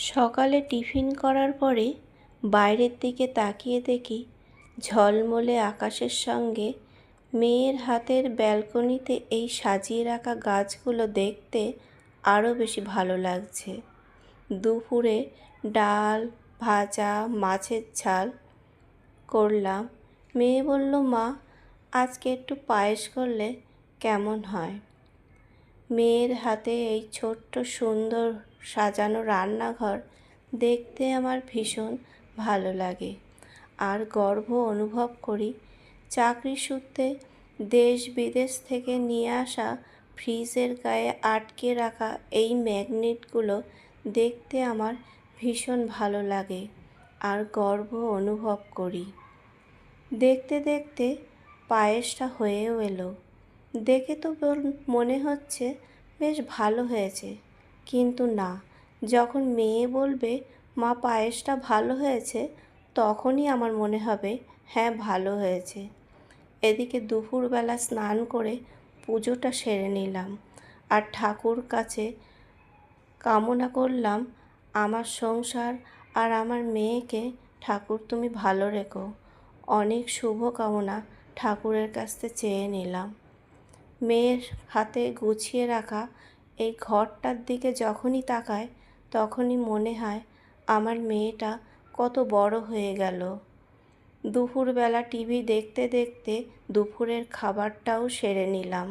সকালে টিফিন করার পরে বাইরের দিকে তাকিয়ে দেখি ঝলমলে আকাশের সঙ্গে মেয়ের হাতের ব্যালকনিতে এই সাজিয়ে রাখা গাছগুলো দেখতে আরও বেশি ভালো লাগছে। দুপুরে ডাল ভাজা মাছের ঝাল করলাম। মেয়ে বলল, মা আজকে একটু পায়েস করলে কেমন হয়। মেয়ের হাতে এই ছোট্ট সুন্দর সাজানো রান্নাঘর দেখতে আমার ভীষণ ভালো লাগে আর গর্ব অনুভব করি। চাকরি সূত্রে দেশ বিদেশ থেকে নিয়ে আসা ফ্রিজের গায়ে আটকে রাখা এই ম্যাগনেটগুলো দেখতে আমার ভীষণ ভালো লাগে আর গর্ব অনুভব করি। দেখতে দেখতে পায়েসটা হয়েও এলো। দেখে তো মনে হচ্ছে বেশ ভালো হয়েছে, কিন্তু না, যখন মেয়ে বলবে মা পায়েসটা ভালো হয়েছে তখনই আমার মনে হবে হ্যাঁ ভালো হয়েছে। এদিকে দুপুরবেলা স্নান করে পুজোটা সেরে নিলাম আর ঠাকুর কাছে কামনা করলাম আমার সংসার আর আমার মেয়েকে ঠাকুর তুমি ভালো রেখো। অনেক শুভ কামনা ঠাকুরের কাছ থেকে চেয়ে নিলাম। মেয়ের হাতে গুছিয়ে রাখা এই ঘরটার দিকে যখনই তাকায় তখনই মনে হয় আমার মেয়েটা কত বড় হয়ে গেল। দুপুরবেলা টিভি দেখতে দেখতে দুপুরের খাবারটাও সেরে নিলাম।